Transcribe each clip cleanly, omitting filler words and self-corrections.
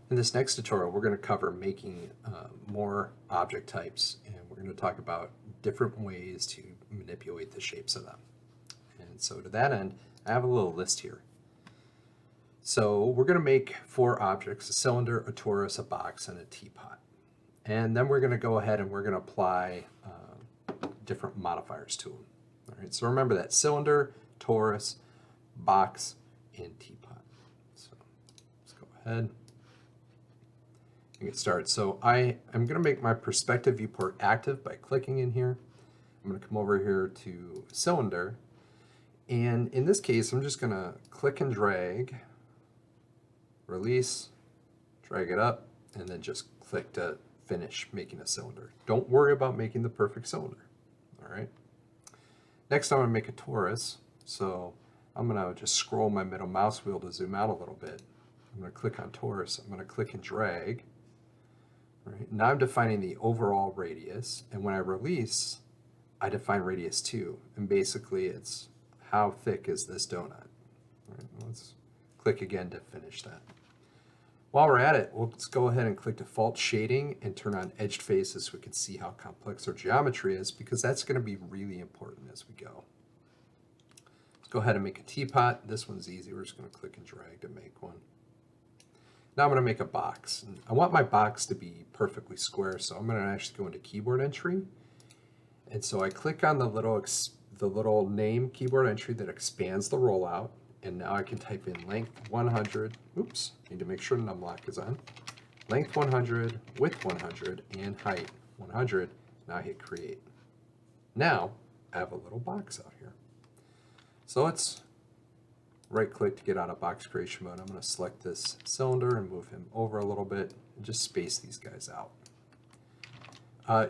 In this next tutorial, we're going to cover making more object types, and we're going to talk about different ways to manipulate the shapes of them. And so to that end, I have a little list here. So we're going to make 4 objects: a cylinder, a torus, a box, and a teapot. And then we're going to go ahead and we're going to apply different modifiers to them. All right, so remember that: cylinder, torus, box, and teapot. So let's go ahead and get started. So I am going to make my perspective viewport active by clicking in here. I'm going to come over here to cylinder, and in this case I'm just going to click and drag, release, drag it up, and then just click to finish making a cylinder. Don't worry about making the perfect cylinder. All right. Next I'm going to make a torus. So I'm going to just scroll my middle mouse wheel to zoom out a little bit. I'm going to click on torus. I'm going to click and drag. Right. Now I'm defining the overall radius, and when I release, I define radius 2, and basically it's how thick is this donut. Right. Let's click again to finish that. While we're at it, let's go ahead and click default shading and turn on edged faces so we can see how complex our geometry is, because that's going to be really important as we go. Let's go ahead and make a teapot. This one's easy. We're just going to click and drag to make one. Now I'm going to make a box. And I want my box to be perfectly square, so I'm going to actually go into keyboard entry. And so I click on the little name keyboard entry that expands the rollout. And now I can type in length 100. Oops, need to make sure num lock is on. Length 100, width 100, and height 100. Now I hit create. Now I have a little box out here. So let's right click to get out of box creation mode. I'm going to select this cylinder and move him over a little bit and just space these guys out.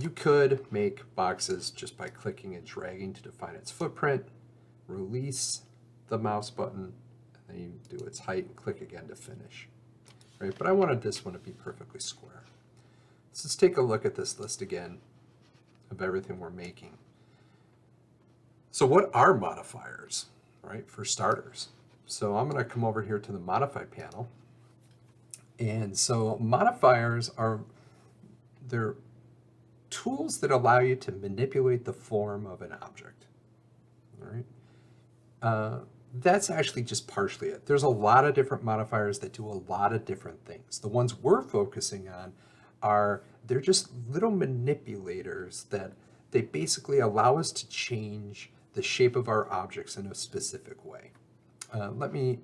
You could make boxes just by clicking and dragging to define its footprint, release the mouse button, and then you do its height and click again to finish. Right, but I wanted this one to be perfectly square. So let's take a look at this list again of everything we're making. So what are modifiers? Right, for starters. So I'm going to come over here to the modify panel. And so modifiers they're tools that allow you to manipulate the form of an object. All right. That's actually just partially it. There's a lot of different modifiers that do a lot of different things. The ones we're focusing on they're just little manipulators that they basically allow us to change the shape of our objects in a specific way. Let me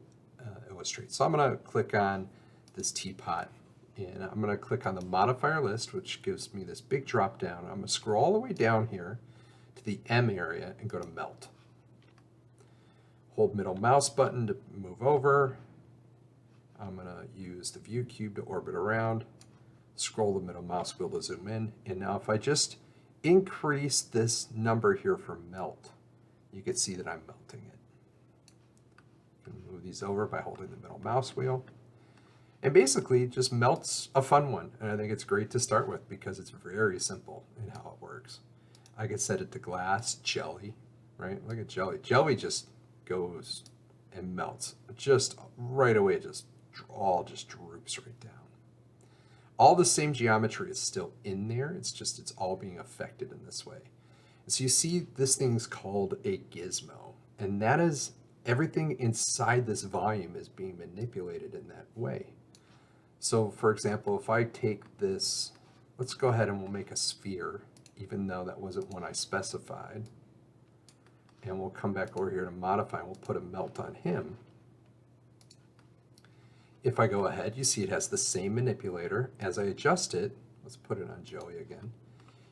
illustrate. So I'm going to click on this teapot, and I'm going to click on the modifier list, which gives me this big drop down. I'm going to scroll all the way down here to the M area and go to melt. Hold middle mouse button to move over. I'm going to use the view cube to orbit around. Scroll the middle mouse wheel to zoom in. And now if I just increase this number here for melt, you can see that I'm melting it. You can move these over by holding the middle mouse wheel. And basically, just melt's a fun one. And I think it's great to start with because it's very simple in how it works. I could set it to glass, jelly, right? Look at jelly. Jelly just goes and melts just right away, all just droops right down. All the same geometry is still in there, it's all being affected in this way. And so you see this thing's called a gizmo, and that is everything inside this volume is being manipulated in that way. So for example, if I take this, let's go ahead and we'll make a sphere, even though that wasn't one I specified. And we'll come back over here to modify, and we'll put a melt on him. If I go ahead, you see it has the same manipulator. As I adjust it, let's put it on jelly again.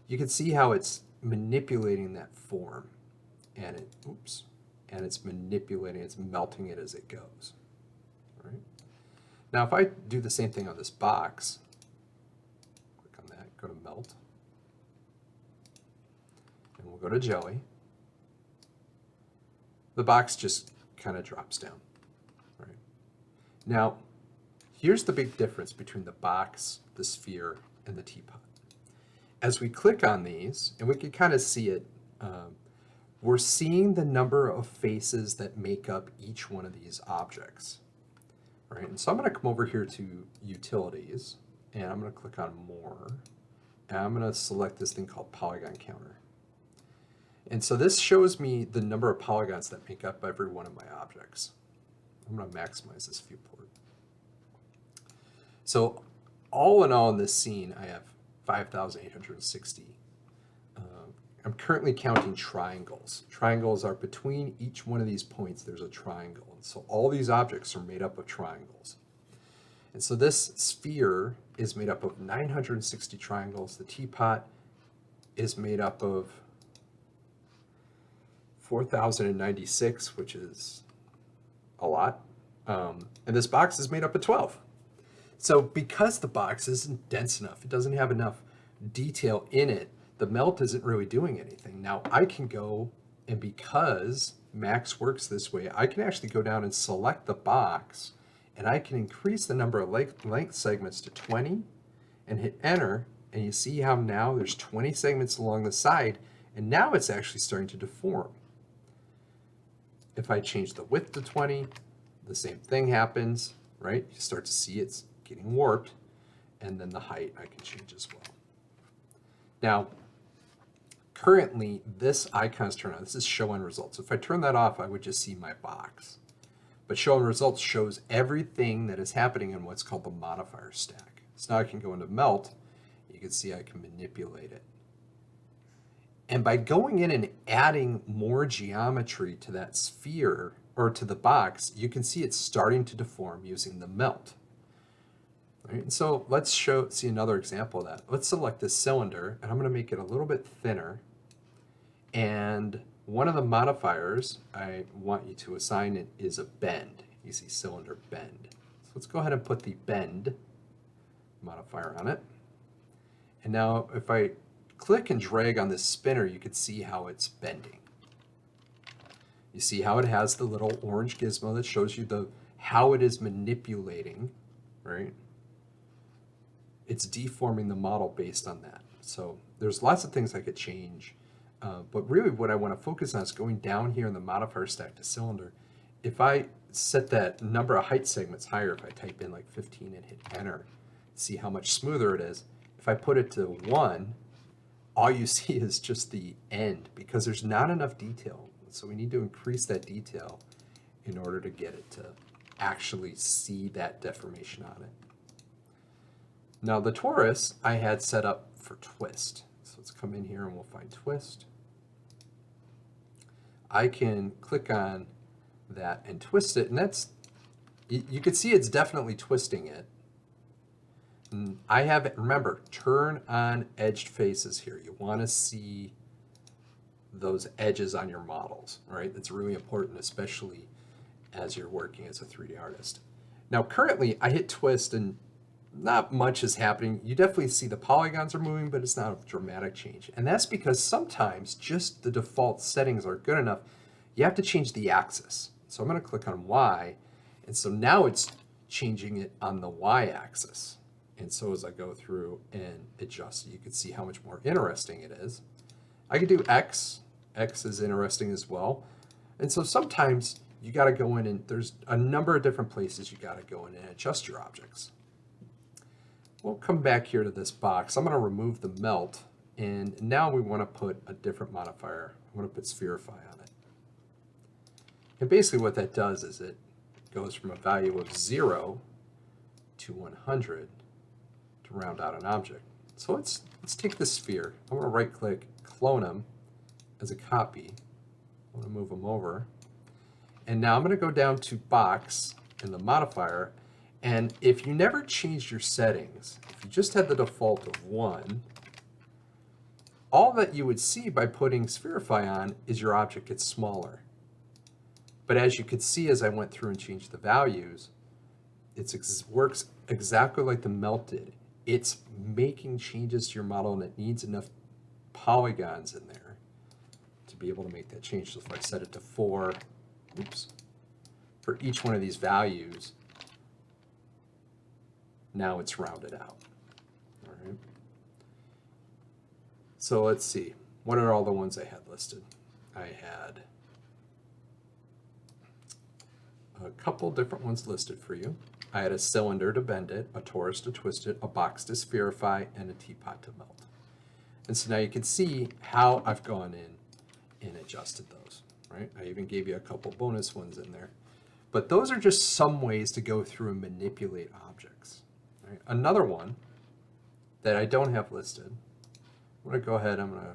You can see how it's manipulating that form, and it's manipulating, it's melting it as it goes. All right. Now if I do the same thing on this box, click on that, go to melt, and we'll go to jelly. The box just kind of drops down. Right. Now, here's the big difference between the box, the sphere, and the teapot. As we click on these, and we can kind of see it, we're seeing the number of faces that make up each one of these objects. right? And so I'm going to come over here to Utilities, and I'm going to click on More, and I'm going to select this thing called Polygon Counter. And so this shows me the number of polygons that make up every one of my objects. I'm going to maximize this viewport. So all in all in this scene, I have 5,860. I'm currently counting triangles. Triangles are between each one of these points, there's a triangle. And so all these objects are made up of triangles. And so this sphere is made up of 960 triangles. The teapot is made up of 4,096, which is a lot. And this box is made up of 12. So because the box isn't dense enough, it doesn't have enough detail in it, the melt isn't really doing anything. Now I can go, and because Max works this way, I can actually go down and select the box, and I can increase the number of length segments to 20 and hit enter, and you see how now there's 20 segments along the side, and now it's actually starting to deform. If I change the width to 20, the same thing happens, right? You start to see it's getting warped, and then the height I can change as well. Now, currently this icon's turned on. This is show end results. If I turn that off, I would just see my box. But show end results shows everything that is happening in what's called the modifier stack. So now I can go into melt. You can see I can manipulate it. And by going in and adding more geometry to that sphere or to the box, you can see it's starting to deform using the melt. Right? And so let's see another example of that. Let's select this cylinder, and I'm going to make it a little bit thinner. And one of the modifiers I want you to assign it is a bend. You see cylinder bend. So let's go ahead and put the bend modifier on it. And now if I click and drag on this spinner, you can see how it's bending. You see how it has the little orange gizmo that shows you how it is manipulating, right? It's deforming the model based on that. So there's lots of things I could change, but really what I want to focus on is going down here in the modifier stack to cylinder. If I set that number of height segments higher, if I type in like 15 and hit enter, see how much smoother it is. If I put it to 1, all you see is just the end because there's not enough detail. So we need to increase that detail in order to get it to actually see that deformation on it. Now the torus I had set up for twist. So let's come in here and we'll find twist. I can click on that and twist it, and that's, you can see it's definitely twisting it. And I have it, remember, turn on edged faces here. You want to see those edges on your models, right? That's really important, especially as you're working as a 3D artist. Now currently I hit twist and not much is happening. You definitely see the polygons are moving, but it's not a dramatic change. And that's because sometimes just the default settings are good enough. You have to change the axis. So I'm going to click on Y, and so now it's changing it on the Y axis. And so as I go through and adjust, you can see how much more interesting it is. I could do X. X is interesting as well. And so sometimes you got to go in, and there's a number of different places you got to go in and adjust your objects. We'll come back here to this box. I'm going to remove the melt, and now we want to put a different modifier. I'm going to put Spherify on it. And basically what that does is it goes from a value of 0 to 100 to round out an object. So let's take the sphere. I'm going to right click, clone them as a copy. I'm going to move them over. And now I'm going to go down to box in the modifier. And if you never changed your settings, if you just had the default of 1, all that you would see by putting Spherify on is your object gets smaller. But as you could see as I went through and changed the values, it works exactly like the melt did. It's making changes to your model, and it needs enough polygons in there to be able to make that change. So if I set it to 4, for each one of these values, now it's rounded out. All right. So let's see. What are all the ones I had listed? I had a couple different ones listed for you. I had a cylinder to bend it, a torus to twist it, a box to spherify, and a teapot to melt. And so now you can see how I've gone in and adjusted those, right? I even gave you a couple bonus ones in there. But those are just some ways to go through and manipulate objects. Right? Another one that I don't have listed, I'm going to go ahead, I'm going to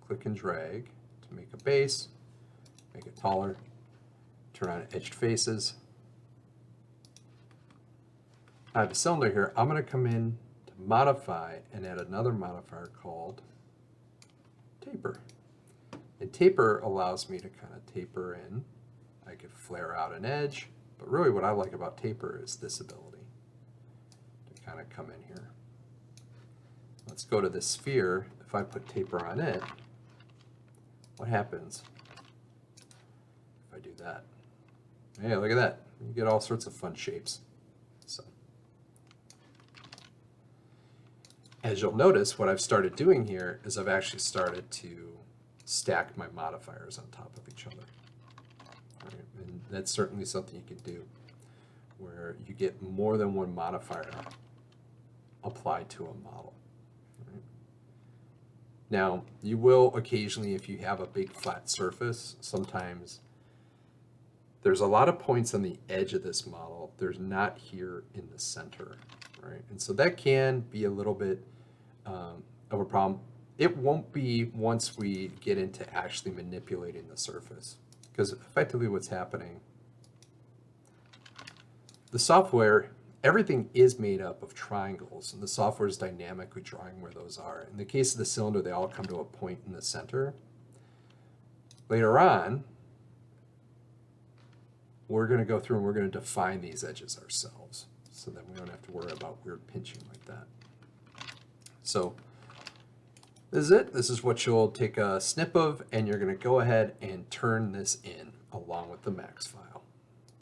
click and drag to make a base, make it taller, turn on edged faces. I have a cylinder here. I'm going to come in to modify and add another modifier called taper. And taper allows me to kind of taper in. I could flare out an edge, but really what I like about taper is this ability to kind of come in here. Let's go to this sphere. If I put taper on it, what happens if I do that? Hey, look at that. You get all sorts of fun shapes. So, as you'll notice, what I've started doing here is I've actually started to stack my modifiers on top of each other. Right? And that's certainly something you can do where you get more than one modifier applied to a model. Right? Now, you will occasionally, if you have a big flat surface, sometimes there's a lot of points on the edge of this model. There's not here in the center, right? And so that can be a little bit of a problem. It won't be once we get into actually manipulating the surface, because effectively what's happening, the software, everything is made up of triangles, and the software is dynamically drawing where those are. In the case of the cylinder, they all come to a point in the center. Later on, we're going to go through and we're going to define these edges ourselves so that we don't have to worry about weird pinching like that. So this is it. This is what you'll take a snip of, and you're going to go ahead and turn this in along with the max file.